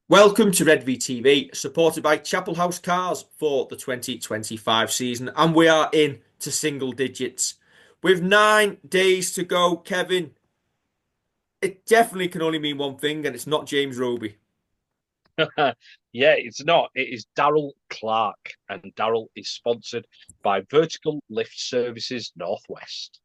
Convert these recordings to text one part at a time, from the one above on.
Welcome to Red V TV, supported by Chapel House Cars for the 2025 season, and we are in to single digits. With 9 days to go, Kevin, it definitely can only mean one thing, and it's not James Roby. Yeah, it's not. It is Daryl Clark, and Daryl is sponsored by Vertical Lift Services Northwest.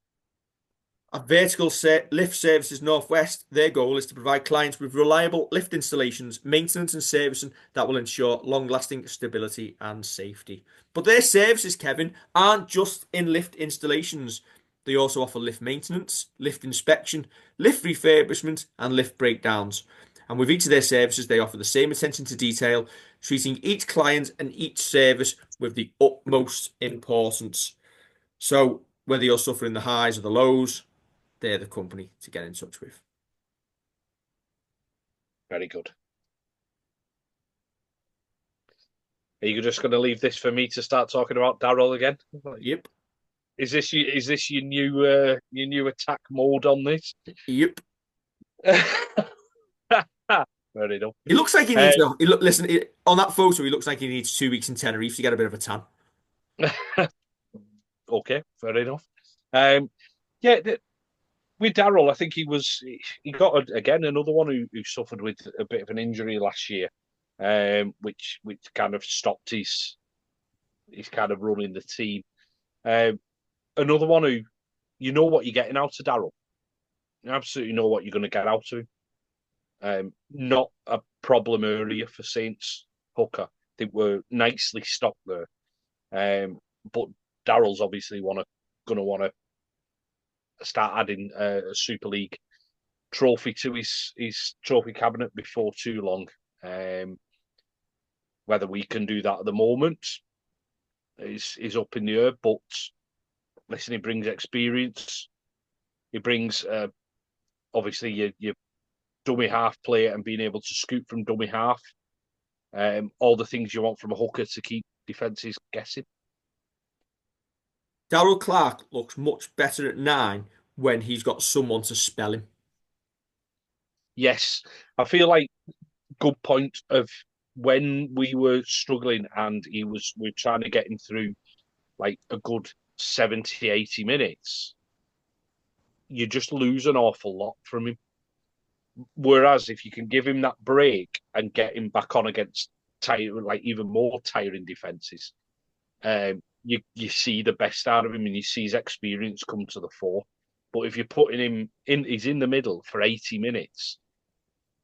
At Lift Services Northwest, their goal is to provide clients with reliable lift installations, maintenance, and servicing that will ensure long lasting stability and safety. But their services, Kevin, aren't just in lift installations. They also offer lift maintenance, lift inspection, lift refurbishment, and lift breakdowns. And with each of their services, they offer the same attention to detail, treating each client and each service with the utmost importance. So, whether you're suffering the highs or the lows, they're the company to get in touch with. Very good. Are you just going to leave this for me to start talking about Daryl again? Yep. Is this your new attack mode on this? Yep. Very enough. He looks like he Uh, needs. Listen, on that photo, he looks like he needs 2 weeks in Tenerife to get a bit of a tan. okay, fair enough. Um, yeah, with Daryl, I think he got again another one who suffered with a bit of an injury last year, which kind of stopped his kind of running the team. Um, Another one who you know what you're getting out of Daryl. You absolutely know what you're going to get out of him. Not a problem area for Saints Hooker. They were nicely stocked there, but Daryl's obviously going to want to start adding a Super League trophy to his trophy cabinet before too long. Um, whether we can do that at the moment is up in the air. But listen, he brings experience. He brings obviously your dummy half play and being able to scoot from dummy half. All the things you want from a hooker to keep defenses guessing. Daryl Clark looks much better at 9 when he's got someone to spell him. Yes, I feel like good point of when we were struggling and we were trying to get him through like a good 70, 80 minutes. You just lose an awful lot from him. Whereas if you can give him that break and get him back on against like even more tiring defenses, you see the best out of him and you see his experience come to the fore. But if you're putting him in, he's in the middle for 80 minutes.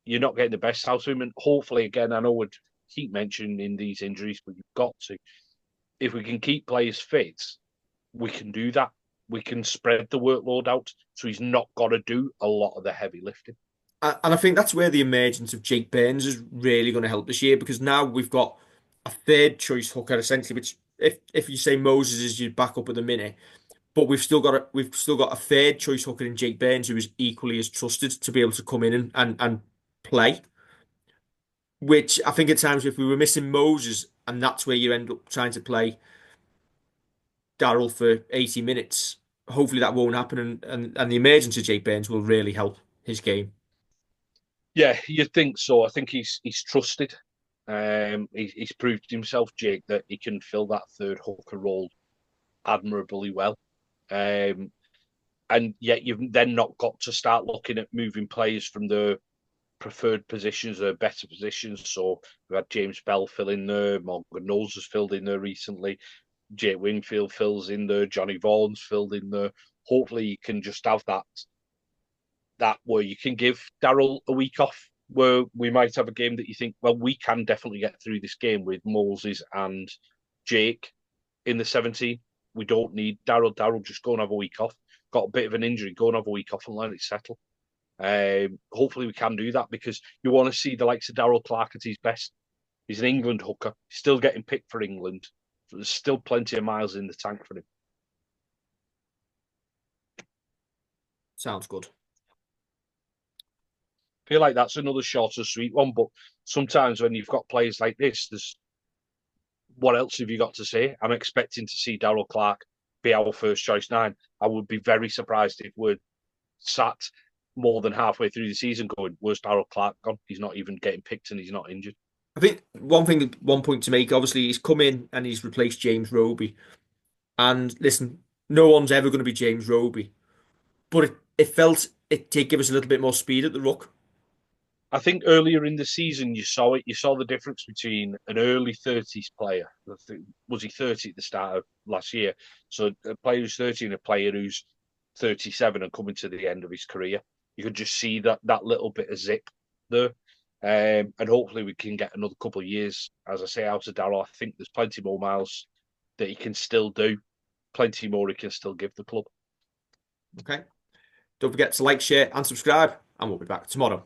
You're not getting the best out of him. And hopefully, again, I know we'd keep mentioning these injuries, but you've got to. If we can keep players fit, we can do that. We can spread the workload out so he's not got to do a lot of the heavy lifting. And I think that's where the emergence of Jake Burns is really going to help this year because now we've got a third choice hooker essentially, which if you say Moses is your backup at the minute, but we've still got a third choice hooker in Jake Burns who is equally as trusted to be able to come in and play. Which I think at times if we were missing Moses and that's where you end up trying to play Daryl for 80 minutes, hopefully that won't happen and the emergence of Jake Burns will really help his game. Yeah, you'd think so. I think he's trusted. He's proved himself, Jake, that he can fill that third hooker role admirably well. Um, and yet you've then not got to start looking at moving players from the preferred positions or better positions. So we've had James Bell fill in there, Morgan Knowles has filled in there recently, Jake Wingfield fills in there, Johnny Vaughan's filled in there. Hopefully you can just have that where you can give Daryl a week off where we might have a game that you think, well, we can definitely get through this game with Moses and Jake in the 17. We don't need Daryl. Daryl, just go and have a week off. Got a bit of an injury, go and have a week off and let it settle. Hopefully we can do that because you want to see the likes of Daryl Clark at his best. He's an England hooker, still getting picked for England. So there's still plenty of miles in the tank for him. Sounds good. I feel like that's another shorter, sweet one, but sometimes when you've got players like this, there's what else have you got to say? I'm expecting to see Daryl Clark be our first choice 9. I would be very surprised if we're sat more than halfway through the season going, where's Daryl Clark gone? He's not even getting picked and he's not injured. I think one point to make, obviously, he's come in and he's replaced James Roby. And listen, no one's ever going to be James Roby, but it felt it did give us a little bit more speed at the ruck. I think earlier in the season you saw it. You saw the difference between an early 30s player. Was he 30 at the start of last year? So a player who's 30 and a player who's 37 and coming to the end of his career. You could just see that little bit of zip there. And hopefully we can get another couple of years, as I say, out of Darryl. I think there's plenty more miles that he can still do, plenty more he can still give the club. Okay. Don't forget to like, share, and subscribe, and we'll be back tomorrow.